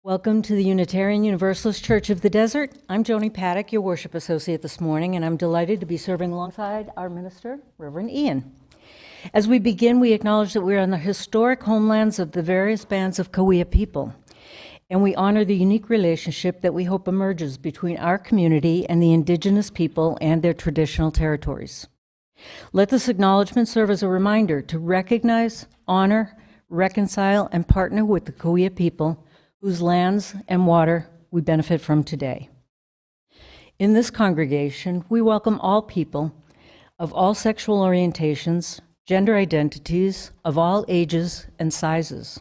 Welcome to the Unitarian Universalist Church of the Desert. I'm Joni Padduck, your worship associate this morning, and I'm delighted to be serving alongside our minister, Reverend Ian. As we begin, we acknowledge that we're on the historic homelands of the various bands of Cahuilla people, and we honor the unique relationship that we hope emerges between our community and the indigenous people and their traditional territories. Let this acknowledgement serve as a reminder to recognize, honor, reconcile, and partner with the Cahuilla people whose lands and water we benefit from today. In this congregation, we welcome all people of all sexual orientations, gender identities, of all ages and sizes.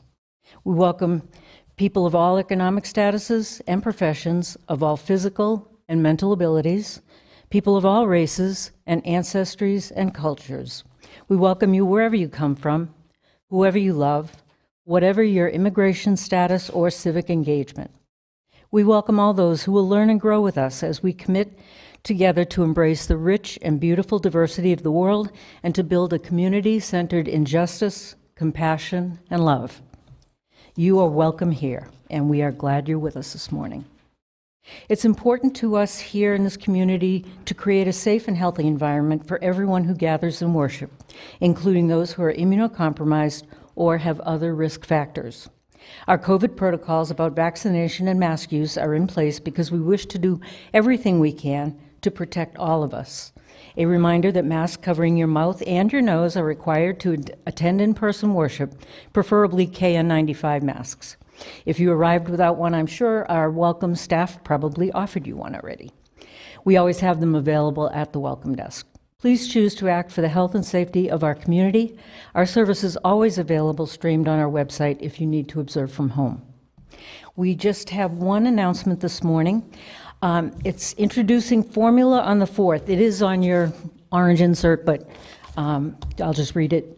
We welcome people of all economic statuses and professions, of all physical and mental abilities, people of all races and ancestries and cultures. We welcome you wherever you come from, whoever you love, whatever your immigration status or civic engagement. We welcome all those who will learn and grow with us as we commit together to embrace the rich and beautiful diversity of the world and to build a community centered in justice, compassion, and love. You are welcome here, and we are glad you're with us this morning. It's important to us here in this community to create a safe and healthy environment for everyone who gathers in worship, including those who are immunocompromised or have other risk factors. Our COVID protocols about vaccination and mask use are in place because we wish to do everything we can to protect all of us. A reminder that masks covering your mouth and your nose are required to attend in-person worship, preferably KN95 masks. If you arrived without one, I'm sure our welcome staff probably offered you one already. We always have them available at the welcome desk. Please choose to act for the health and safety of our community. Our service is always available streamed on our website if you need to observe from home. We just have one announcement this morning. It's introducing formula on the 4th. It is on your orange insert, but I'll just read it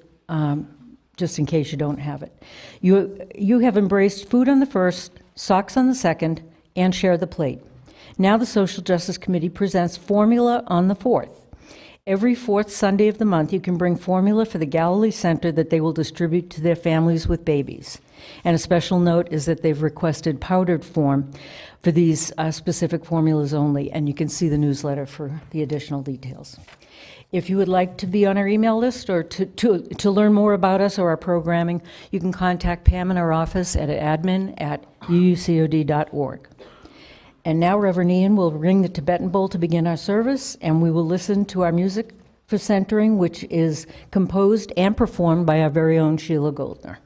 just in case you don't have it. You have embraced food on the 1st, socks on the 2nd, and share the plate. Now the Social Justice Committee presents formula on the 4th. Every 4th Sunday of the month, you can bring formula for the Galilee Center that they will distribute to their families with babies. And a special note is that they've requested powdered form for these specific formulas only, and you can see the newsletter for the additional details. If you would like to be on our email list or to learn more about us or our programming, you can contact Pam in our office at admin@uucod.org. And now Reverend Ian will ring the Tibetan bowl to begin our service, and we will listen to our music for centering, which is composed and performed by our very own Sheila Goldner.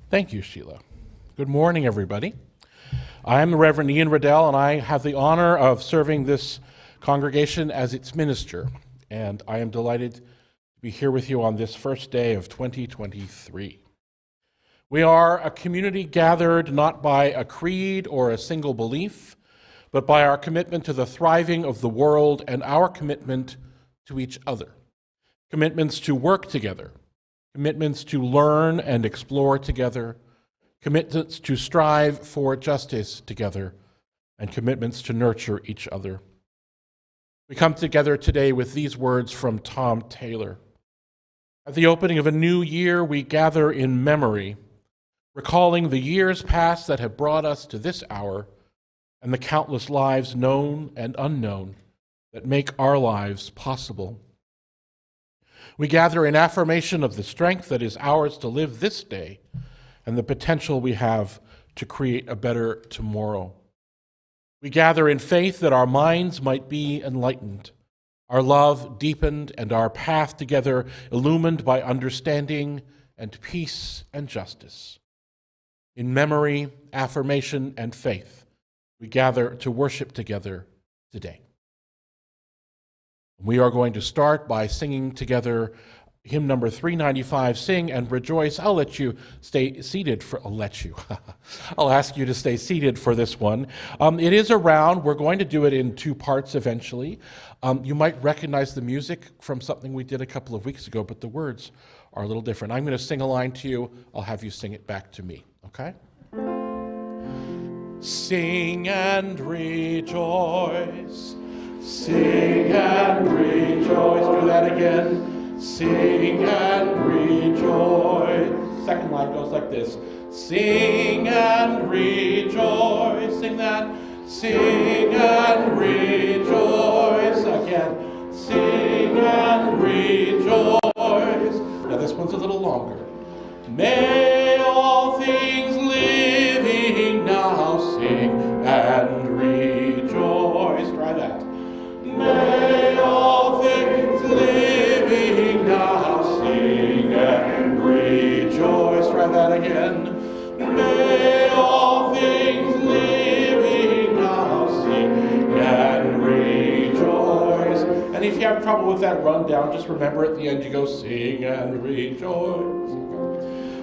Thank you, Sheila. Good morning, everybody. I'm the Reverend Ian Riddell, and I have the honor of serving this congregation as its minister, and I am delighted to be here with you on this first day of 2023. We are a community gathered not by a creed or a single belief, but by our commitment to the thriving of the world and our commitment to each other. Commitments to work together, commitments to learn and explore together, commitments to strive for justice together, and commitments to nurture each other. We come together today with these words from Tom Taylor. At the opening of a new year, we gather in memory, recalling the years past that have brought us to this hour and the countless lives known and unknown that make our lives possible. We gather in affirmation of the strength that is ours to live this day and the potential we have to create a better tomorrow. We gather in faith that our minds might be enlightened, our love deepened, and our path together illumined by understanding and peace and justice. In memory, affirmation, and faith, we gather to worship together today. We are going to start by singing together hymn number 395, Sing and Rejoice. I'll let you stay seated for, I'll ask you to stay seated for this one. It is a round. We're going to do it in two parts eventually. You might recognize the music from something we did a couple of weeks ago, but the words are a little different. I'm going to sing a line to you. I'll have you sing it back to me, okay? Sing and rejoice. Sing and rejoice. Do that again. Sing and rejoice. Second line goes like this. Sing and rejoice. Sing that. Sing and rejoice. Again. Sing and rejoice. Now this one's a little longer. May all things living now sing and rejoice. Try that. May all things living now sing and rejoice. Try that again. May all things living now sing and rejoice. And if you have trouble with that rundown, just remember at the end you go sing and rejoice.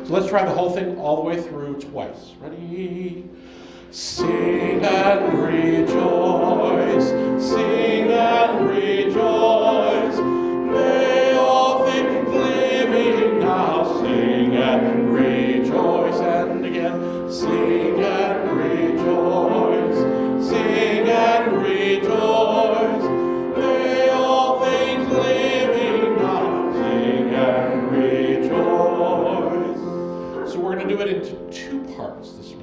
So let's try the whole thing all the way through twice. Ready? Sing and rejoice, sing and rejoice. May all things living now sing and rejoice. And again, sing and rejoice, sing and rejoice. May all things living now sing and rejoice. So we're going to do it into two parts this morning.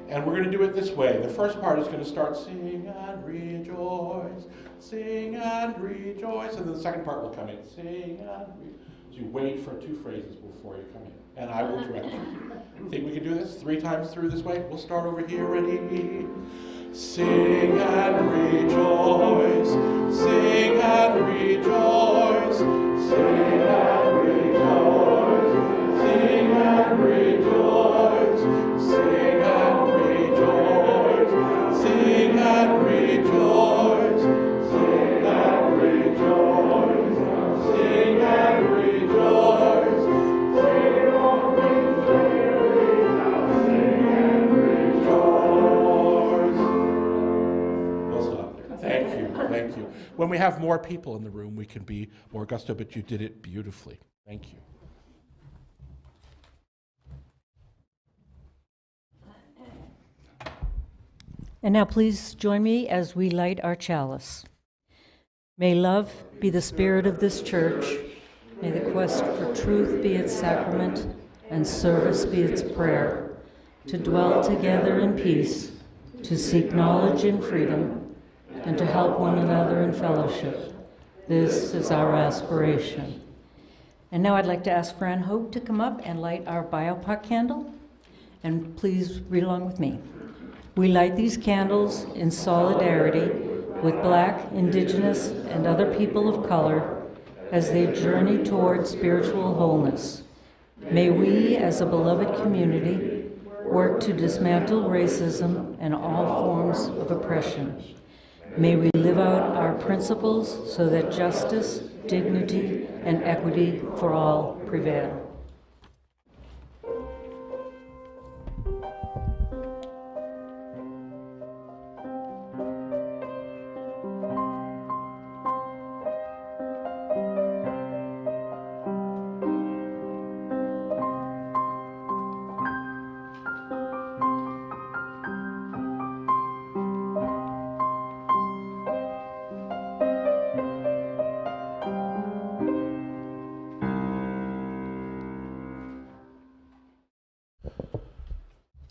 And we're going to do it this way. The first part is going to start sing and rejoice, sing and rejoice. And then the second part will come in, sing and rejoice. So you wait for two phrases before you come in. And I will direct you. Think we can do this 3 times through this way? We'll start over here. Ready? Sing and rejoice, sing and rejoice, sing and rejoice, sing and rejoice, sing and rejoice, sing and rejoice, sing and rejoice, sing and rejoice, sing on things living now, sing and rejoice. We'll stop there. Thank you, thank you. When we have more people in the room, we can be more gusto, but you did it beautifully. Thank you. And now please join me as we light our chalice. May love be the spirit of this church. May the quest for truth be its sacrament and service be its prayer. To dwell together in peace, to seek knowledge in freedom, and to help one another in fellowship. This is our aspiration. And now I'd like to ask Fran Hope to come up and light our biopot candle. And please read along with me. We light these candles in solidarity with Black, Indigenous, and other people of color as they journey toward spiritual wholeness. May we, as a beloved community, work to dismantle racism and all forms of oppression. May we live out our principles so that justice, dignity, and equity for all prevail.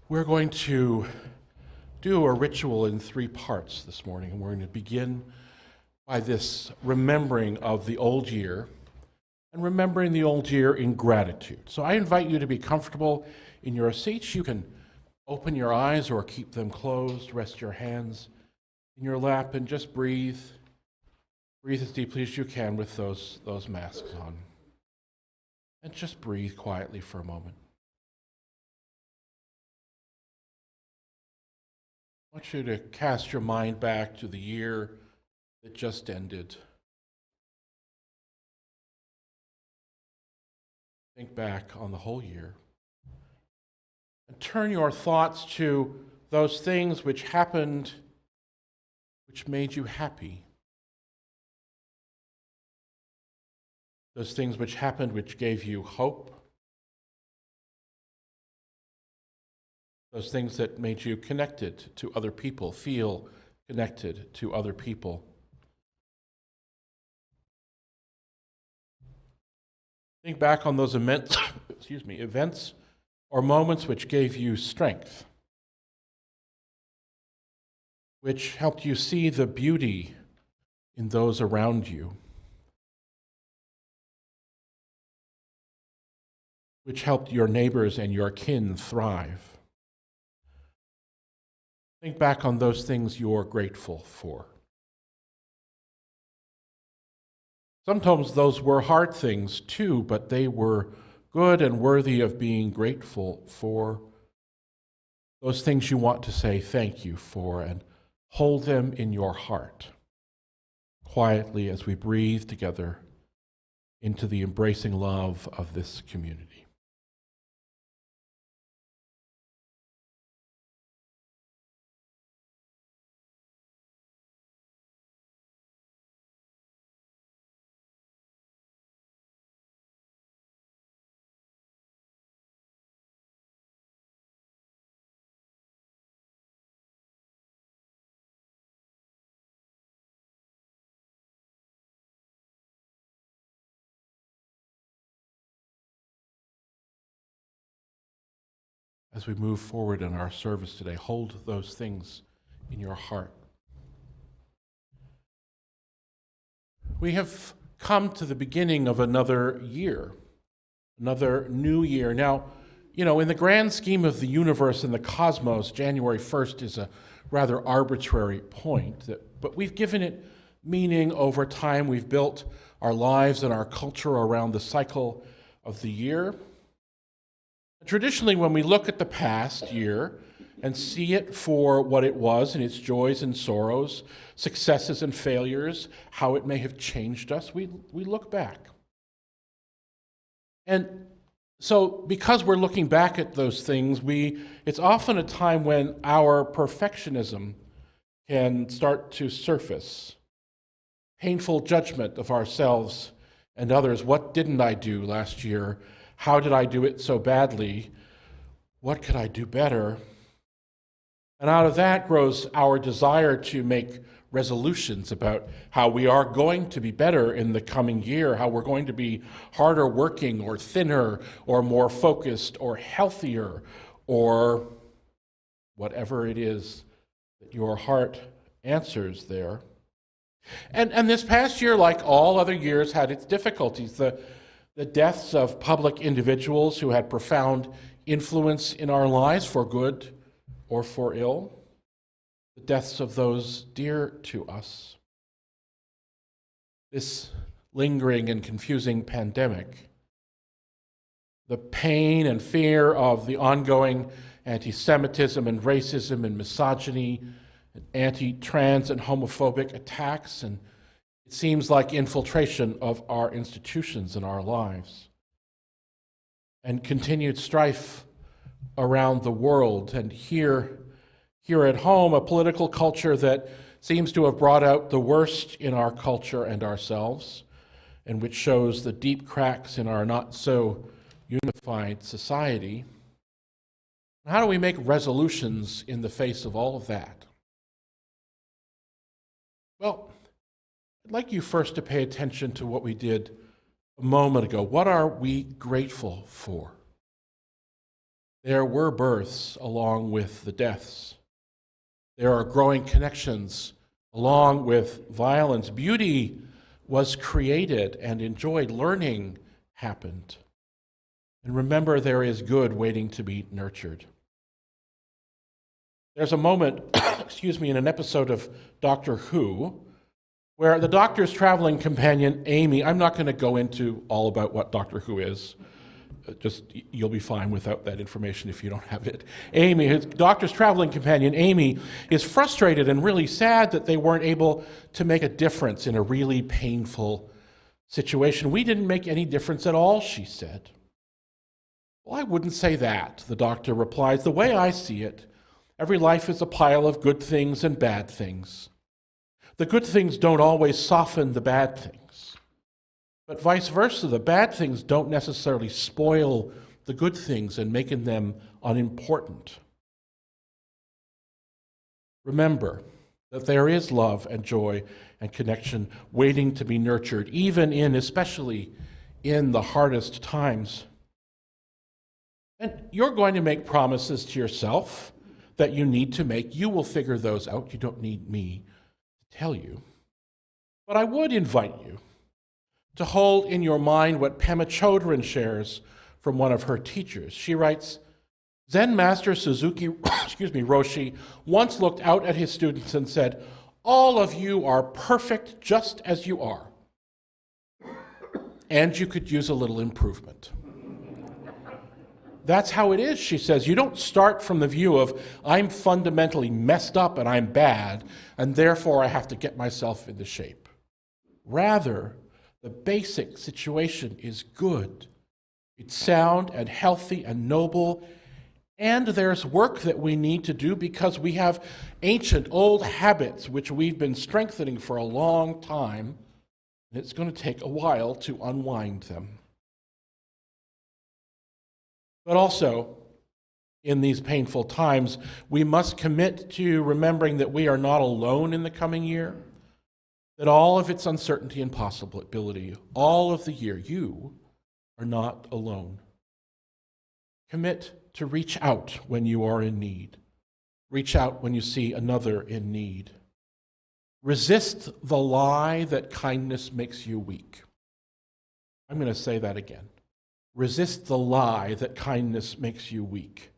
We're going to do a ritual in 3 parts this morning, and we're going to begin by this remembering of the old year and remembering the old year in gratitude. So I invite you to be comfortable in your seats. You can open your eyes or keep them closed, rest your hands in your lap, and just breathe. Breathe as deeply as you can with those masks on. And just breathe quietly for a moment. I want you to cast your mind back to the year that just ended. Think back on the whole year. And turn your thoughts to those things which happened, which made you happy. Those things which happened, which gave you hope. Those things that made you connected to other people, feel connected to other people. Think back on those events or moments which gave you strength, which helped you see the beauty in those around you, which helped your neighbors and your kin thrive. Think back on those things you're grateful for. Sometimes those were hard things too, but they were good and worthy of being grateful for. Those things you want to say thank you for, and hold them in your heart quietly as we breathe together into the embracing love of this community. As we move forward in our service today, hold those things in your heart. We have come to the beginning of another year, another new year. Now, in the grand scheme of the universe and the cosmos, January 1st is a rather arbitrary point, but we've given it meaning over time. We've built our lives and our culture around the cycle of the year. Traditionally, when we look at the past year and see it for what it was and its joys and sorrows, successes and failures, how it may have changed us, we look back. And so because we're looking back at those things, it's often a time when our perfectionism can start to surface. Painful judgment of ourselves and others. What didn't I do last year? How did I do it so badly? What could I do better? And out of that grows our desire to make resolutions about how we are going to be better in the coming year, how we're going to be harder working or thinner or more focused or healthier or whatever it is that your heart answers there. And this past year, like all other years, had its difficulties. The deaths of public individuals who had profound influence in our lives for good or for ill. The deaths of those dear to us. This lingering and confusing pandemic the pain and fear of the ongoing anti-Semitism and racism and misogyny, and anti-trans and homophobic attacks, and it seems like infiltration of our institutions and our lives, and continued strife around the world, and here at home, a political culture that seems to have brought out the worst in our culture and ourselves, and which shows the deep cracks in our not so unified society. How do we make resolutions in the face of all of that? Well, I'd like you first to pay attention to what we did a moment ago. What are we grateful for? There were births along with the deaths. There are growing connections along with violence. Beauty was created and enjoyed. Learning happened. And remember, there is good waiting to be nurtured. There's a moment, in an episode of Doctor Who, where the Doctor's traveling companion, Amy, I'm not going to go into all about what Doctor Who is. You'll be fine without that information if you don't have it. Amy, his Doctor's traveling companion, Amy, is frustrated and really sad that they weren't able to make a difference in a really painful situation. We didn't make any difference at all, she said. Well, I wouldn't say that, the Doctor replies. The way I see it, every life is a pile of good things and bad things. The good things don't always soften the bad things, but vice versa. The bad things don't necessarily spoil the good things and making them unimportant. Remember that there is love and joy and connection waiting to be nurtured, especially in the hardest times. And you're going to make promises to yourself that you need to make. You will figure those out. You don't need me to tell you. But I would invite you to hold in your mind what Pema Chodron shares from one of her teachers. She writes, Zen Master Suzuki Roshi once looked out at his students and said, "All of you are perfect just as you are, and you could use a little improvement." That's how it is, she says. You don't start from the view of, I'm fundamentally messed up and I'm bad, and therefore I have to get myself into shape. Rather, the basic situation is good. It's sound and healthy and noble, and there's work that we need to do because we have ancient old habits which we've been strengthening for a long time, and it's going to take a while to unwind them. But also, in these painful times, we must commit to remembering that we are not alone in the coming year, that all of its uncertainty and possibility, all of the year, you are not alone. Commit to reach out when you are in need. Reach out when you see another in need. Resist the lie that kindness makes you weak. I'm going to say that again. Resist the lie that kindness makes you weak.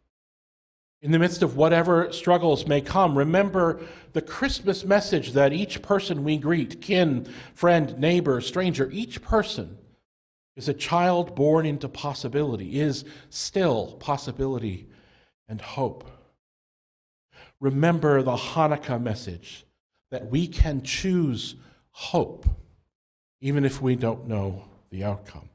In the midst of whatever struggles may come, remember the Christmas message that each person we greet, kin, friend, neighbor, stranger, each person is a child born into possibility, is still possibility and hope. Remember the Hanukkah message that we can choose hope even if we don't know the outcome.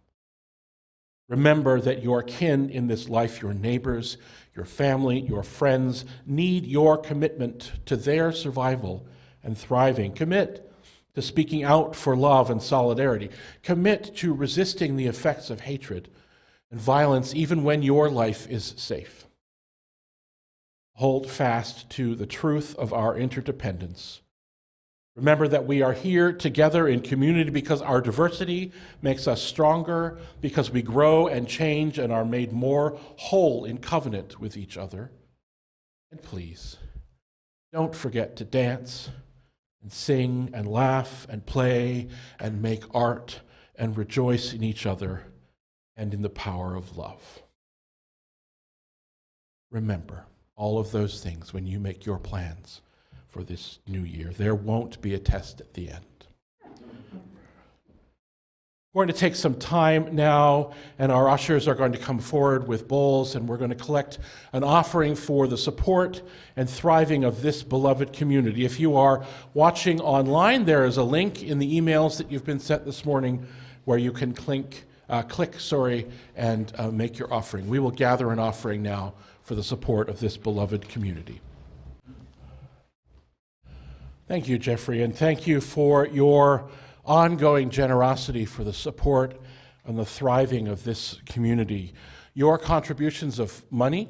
Remember that your kin in this life, your neighbors, your family, your friends, need your commitment to their survival and thriving. Commit to speaking out for love and solidarity. Commit to resisting the effects of hatred and violence even when your life is safe. Hold fast to the truth of our interdependence. Remember that we are here together in community because our diversity makes us stronger, because we grow and change and are made more whole in covenant with each other. And please, don't forget to dance and sing and laugh and play and make art and rejoice in each other and in the power of love. Remember all of those things when you make your plans for this new year. There won't be a test at the end. We're going to take some time now, and our ushers are going to come forward with bowls, and we're going to collect an offering for the support and thriving of this beloved community. If you are watching online, there is a link in the emails that you've been sent this morning where you can click, and make your offering. We will gather an offering now for the support of this beloved community. Thank you, Jeffrey, and thank you for your ongoing generosity for the support and the thriving of this community. Your contributions of money,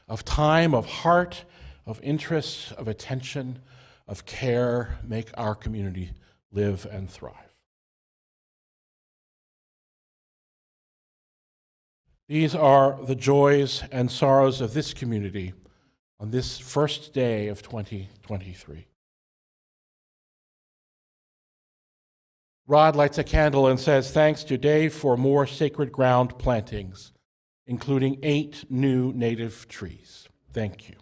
of time, of heart, of interest, of attention, of care make our community live and thrive. These are the joys and sorrows of this community on this first day of 2023. Rod lights a candle and says, "Thanks to Dave for more sacred ground plantings, including 8 new native trees." Thank you.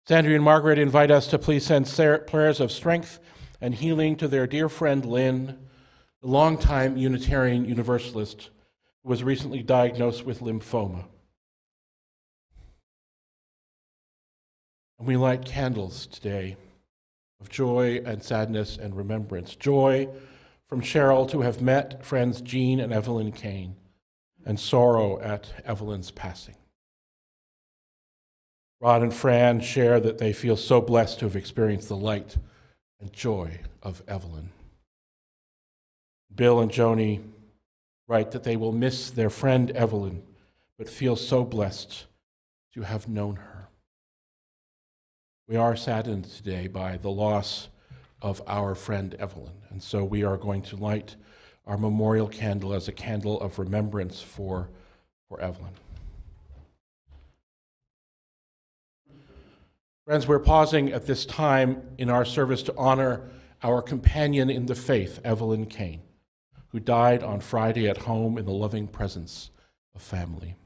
Sandra and Margaret invite us to please send prayers of strength and healing to their dear friend Lynn, the longtime Unitarian Universalist who was recently diagnosed with lymphoma. And we light candles today of joy and sadness and remembrance. Joy from Cheryl to have met friends Jean and Evelyn Kane, and sorrow at Evelyn's passing. Rod and Fran share that they feel so blessed to have experienced the light and joy of Evelyn. Bill and Joni write that they will miss their friend Evelyn, but feel so blessed to have known her. We are saddened today by the loss of our friend Evelyn, and so we are going to light our memorial candle as a candle of remembrance for Evelyn. Friends, we're pausing at this time in our service to honor our companion in the faith, Evelyn Kane, who died on Friday at home in the loving presence of family.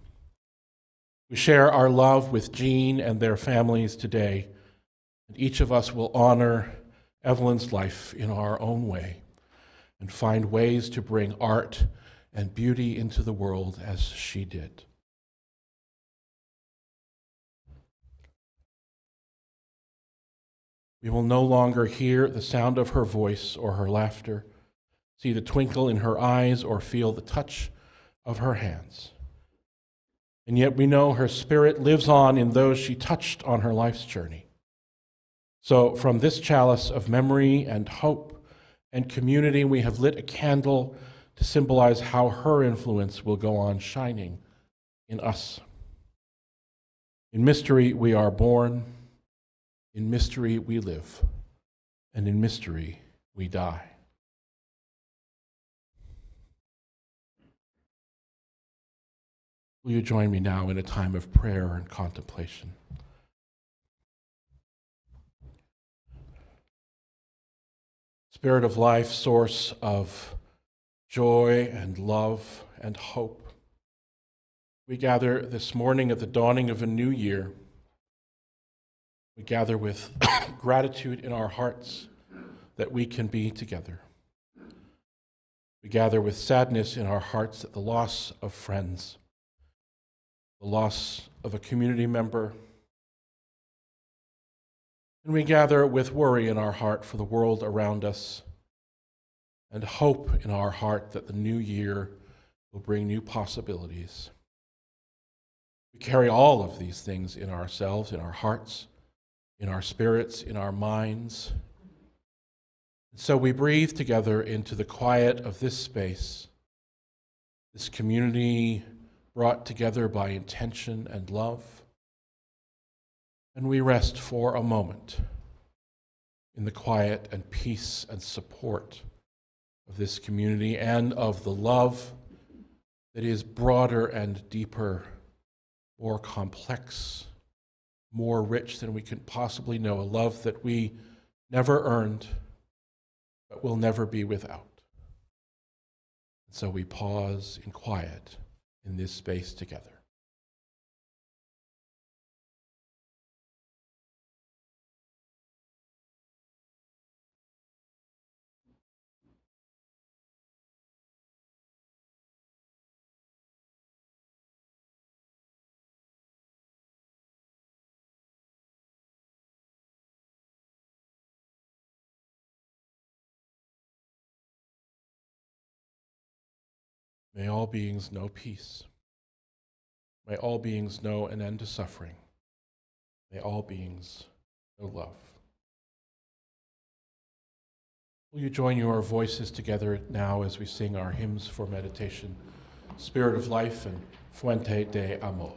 We share our love with Jean and their families today, and each of us will honor Evelyn's life in our own way and find ways to bring art and beauty into the world as she did. We will no longer hear the sound of her voice or her laughter, see the twinkle in her eyes, or feel the touch of her hands. And yet we know her spirit lives on in those she touched on her life's journey. So from this chalice of memory and hope and community, we have lit a candle to symbolize how her influence will go on shining in us. In mystery we are born, in mystery we live, and in mystery we die. Will you join me now in a time of prayer and contemplation? Spirit of life, source of joy and love and hope, we gather this morning at the dawning of a new year. We gather with gratitude in our hearts that we can be together. We gather with sadness in our hearts at the loss of friends, the loss of a community member, and we gather with worry in our heart for the world around us and hope in our heart that the new year will bring new possibilities. We carry all of these things in ourselves, in our hearts, in our spirits, in our minds. And so we breathe together into the quiet of this space, this community brought together by intention and love. And we rest for a moment in the quiet and peace and support of this community and of the love that is broader and deeper, more complex, more rich than we can possibly know, a love that we never earned, but will never be without. And so we pause in quiet in this space together. May all beings know peace. May all beings know an end to suffering. May all beings know love. Will you join your voices together now as we sing our hymns for meditation, Spirit of Life and Fuente de Amor.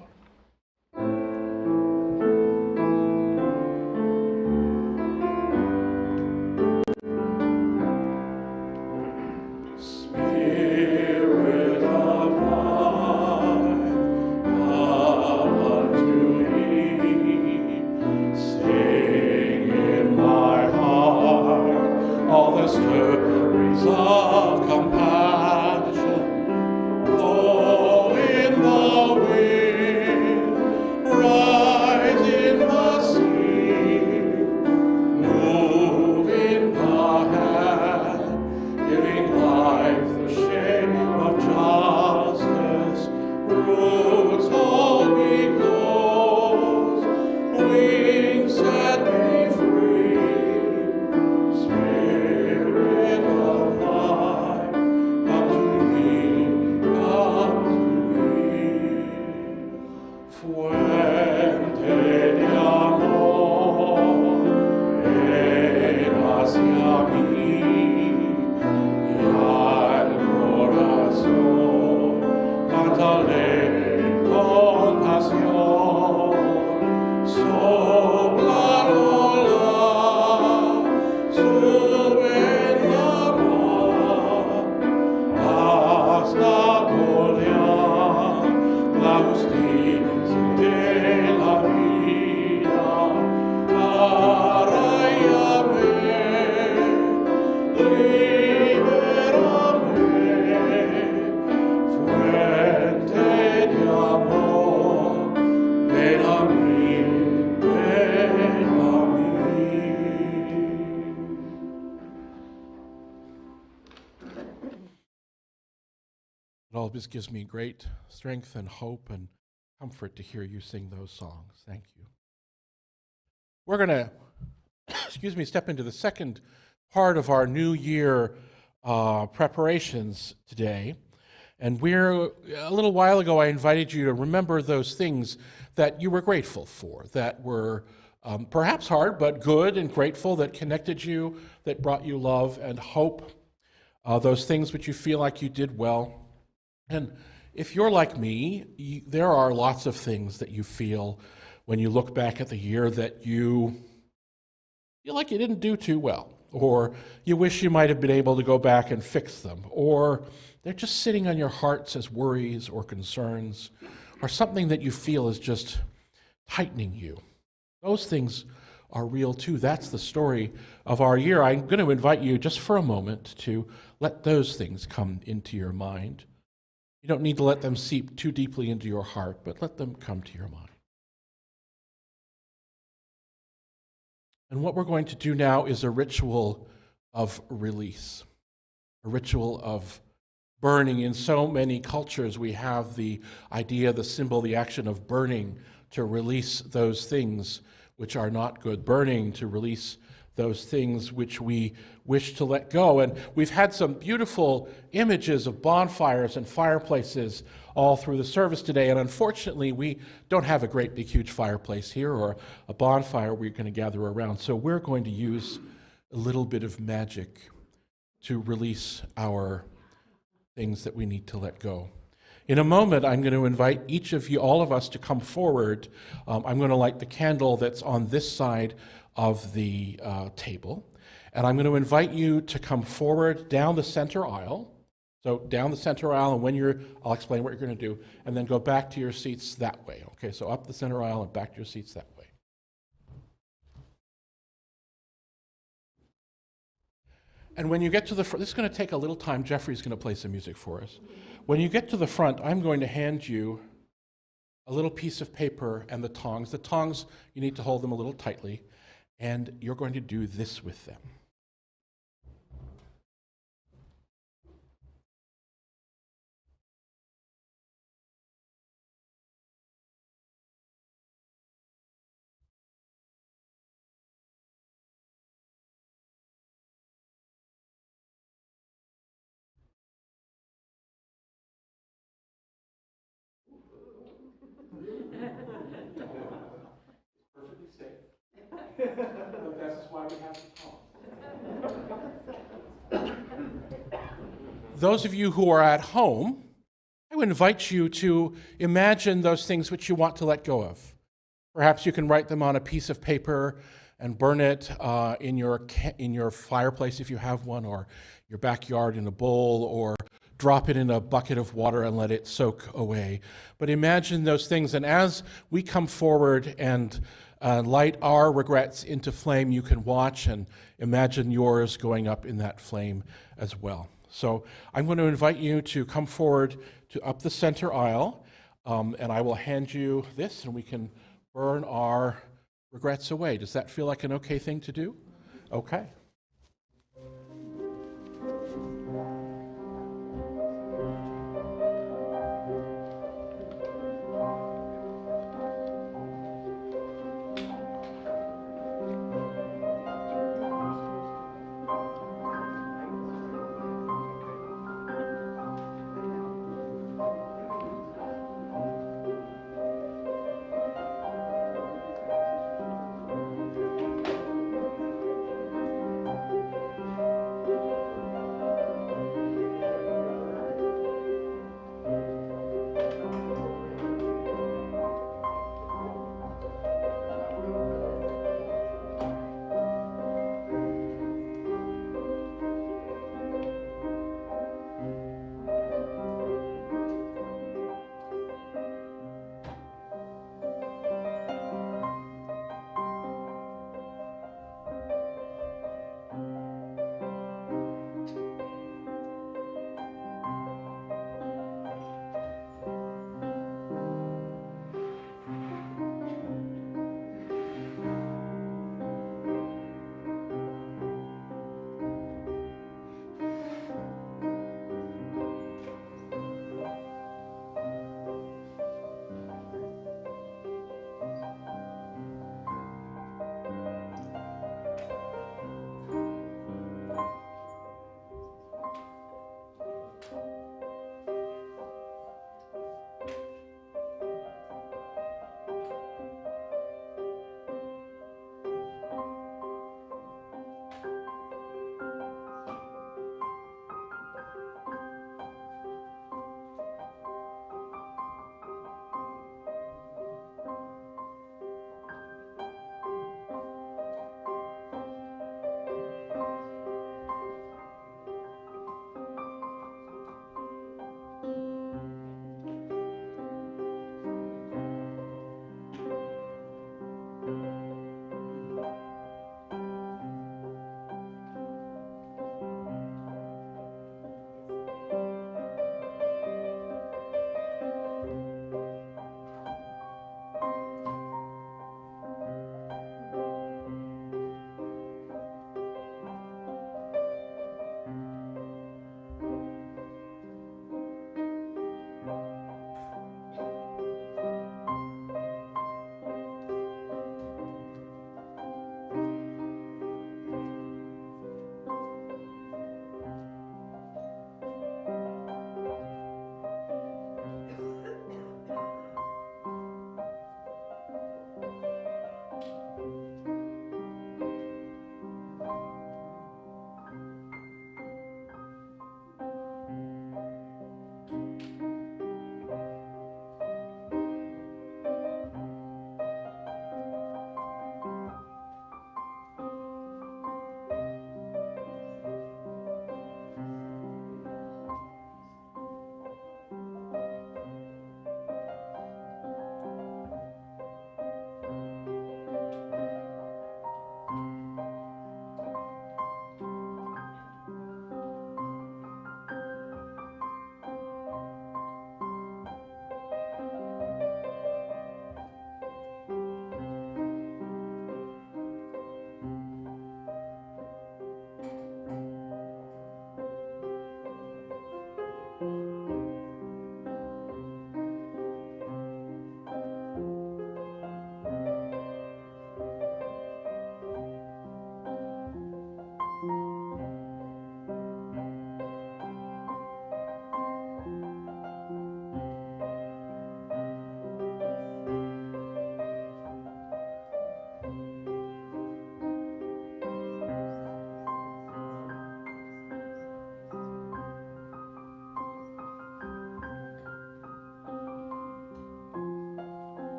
It always gives me great strength and hope and comfort to hear you sing those songs. Thank you. We're going to, step into the second part of our New Year preparations today. And a little while ago, I invited you to remember those things that you were grateful for, that were perhaps hard, but good and grateful, that connected you, that brought you love and hope, those things which you feel like you did well. And if you're like me, there are lots of things that you feel when you look back at the year that you feel like you didn't do too well, or you wish you might have been able to go back and fix them, or they're just sitting on your hearts as worries or concerns, or something that you feel is just tightening you. Those things are real too. That's the story of our year. I'm going to invite you just for a moment to let those things come into your mind. You don't need to let them seep too deeply into your heart, but let them come to your mind. And what we're going to do now is a ritual of release, a ritual of burning. In so many cultures, we have the idea, the symbol, the action of burning to release those things which are not good, burning to release those things which we wish to let go. And we've had some beautiful images of bonfires and fireplaces all through the service today. And unfortunately, we don't have a great big huge fireplace here or a bonfire we're going to gather around. So we're going to use a little bit of magic to release our things that we need to let go. In a moment, I'm going to invite each of you, all of us, to come forward. I'm going to light the candle that's on this side of the table. And I'm going to invite you to come forward down the center aisle. So down the center aisle, and I'll explain what you're going to do, and then go back to your seats that way. Okay, so up the center aisle and back to your seats that way. And when you get to the front, this is going to take a little time. Jeffrey's going to play some music for us. When you get to the front, I'm going to hand you a little piece of paper and the tongs. The tongs, you need to hold them a little tightly, and you're going to do this with them. But that's why we have the poem. Those of you who are at home, I would invite you to imagine those things which you want to let go of. Perhaps you can write them on a piece of paper and burn it in your fireplace if you have one, or your backyard in a bowl, or drop it in a bucket of water and let it soak away. But imagine those things, and as we come forward and light our regrets into flame, you can watch and imagine yours going up in that flame as well. So I'm going to invite you to come forward to up the center aisle, and I will hand you this, and we can burn our regrets away. Does that feel like an okay thing to do? Okay.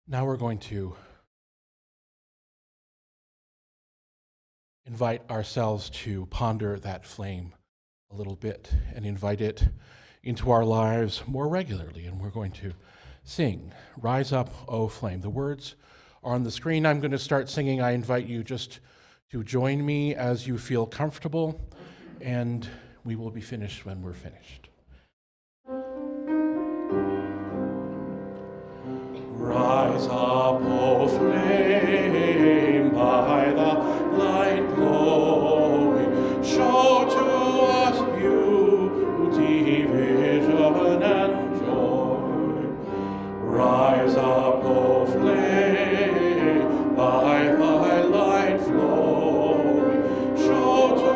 Now we're going to invite ourselves to ponder that flame a little bit and invite it into our lives more regularly. And we're going to sing, "Rise Up, O Flame." The words are on the screen. I'm going to start singing. I invite you just to join me as you feel comfortable, and we will be finished when we're finished. Rise up, O flame, by the light glowing, show to us beauty, vision, and joy. Rise up, O flame, by thy light flowing, show to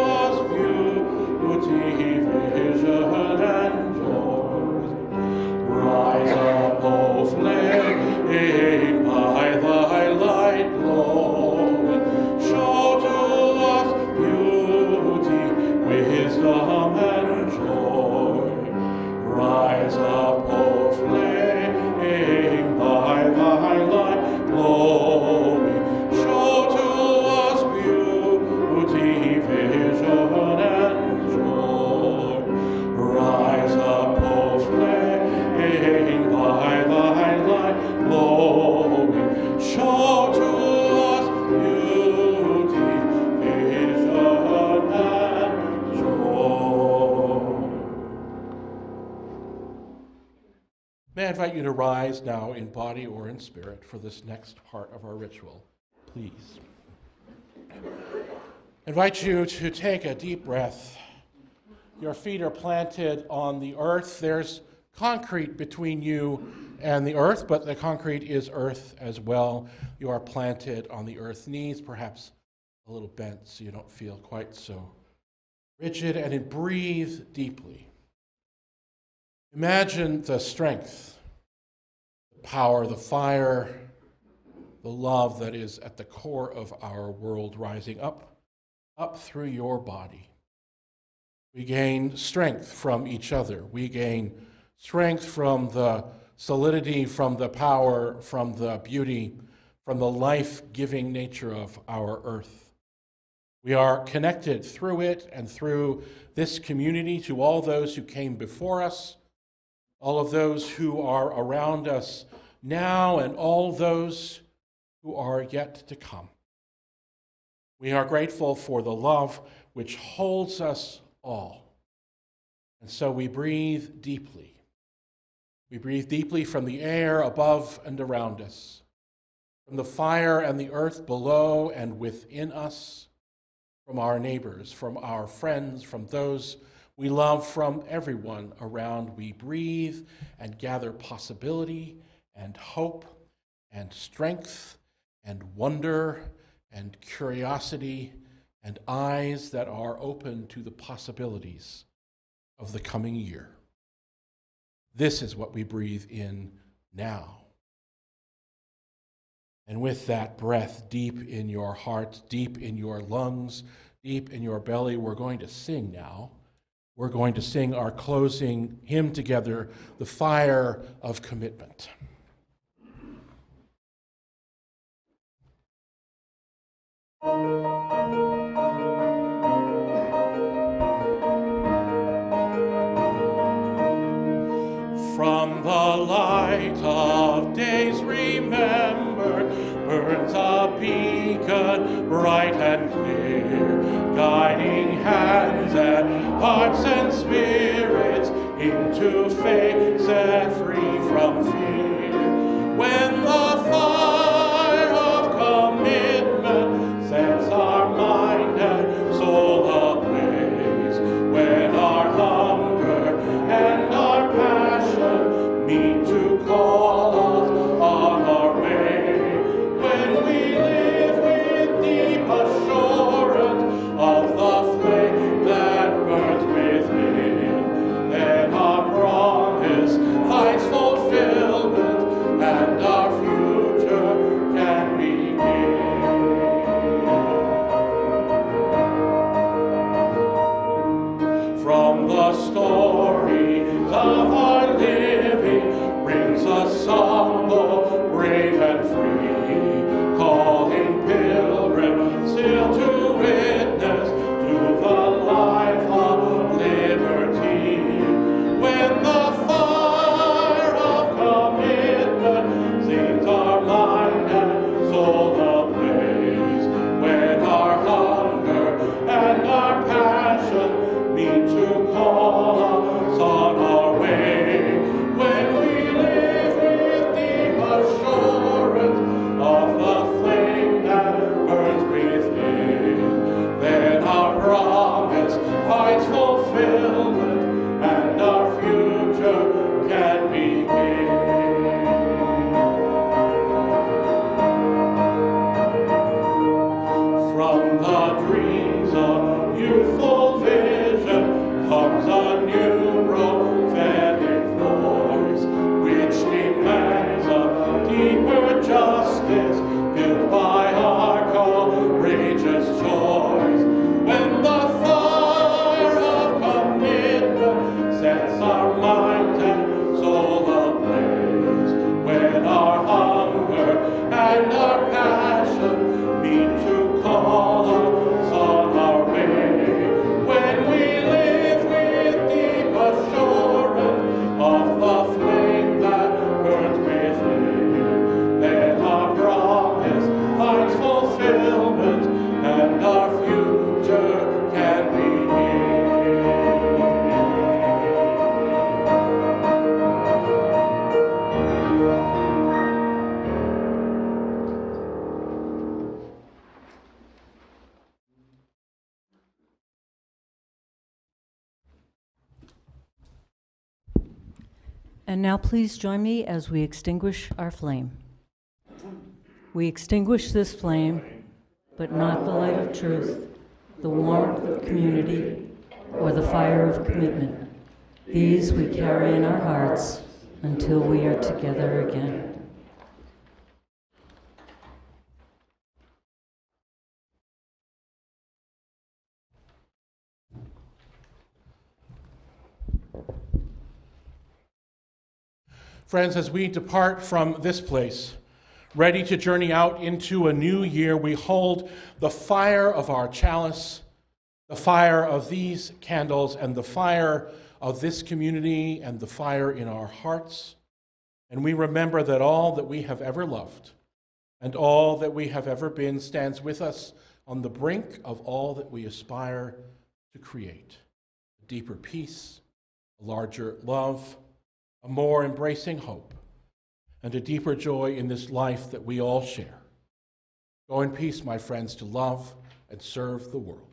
us beauty, vision, and joy. Rise up, O flame, by thy light glowing, show to us beauty, wisdom, and joy. Rise up, O flame, by thy light glowing, show to us beauty, vision, and joy. Rise up, O flame, by thy light glowing, show to us beauty, vision, and joy. May I invite you to rise now in body or in spirit for this next part of our ritual, please. I invite you to take a deep breath. Your feet are planted on the earth. There's concrete between you and the earth, but the concrete is earth as well. You are planted on the earth, knees perhaps a little bent so you don't feel quite so rigid, and then breathe deeply. Imagine the strength, the power, the fire, the love that is at the core of our world rising up through your body. We gain strength from each other. We gain strength from the solidity, from the power, from the beauty, from the life-giving nature of our earth. We are connected through it and through this community to all those who came before us, all of those who are around us now, and all those who are yet to come. We are grateful for the love which holds us all. And so we breathe deeply. We breathe deeply from the air above and around us, from the fire and the earth below and within us, from our neighbors, from our friends, from those we love, from everyone around. We breathe and gather possibility and hope and strength and wonder and curiosity and eyes that are open to the possibilities of the coming year. This is what we breathe in now. And with that breath deep in your heart, deep in your lungs, deep in your belly, we're going to sing now. We're going to sing our closing hymn together, "The Fire of Commitment." From the light of days remembered burns a beacon bright and clear, guiding hands and hearts and spirits into faith set free from fear. When the fire of commitment sets our mind and soul ablaze, when our hunger and our passion meet to call us on our way, when we live with deep assurance of the flame that burns within, then our promise And now please join me as we extinguish our flame. We extinguish this flame, but not the light of truth, the warmth of community, or the fire of commitment. These we carry in our hearts until we are together again. Friends, as we depart from this place, ready to journey out into a new year, we hold the fire of our chalice, the fire of these candles, and the fire of this community, and the fire in our hearts. And we remember that all that we have ever loved and all that we have ever been stands with us on the brink of all that we aspire to create. A deeper peace, a larger love, a more embracing hope, and a deeper joy in this life that we all share. Go in peace, my friends, to love and serve the world.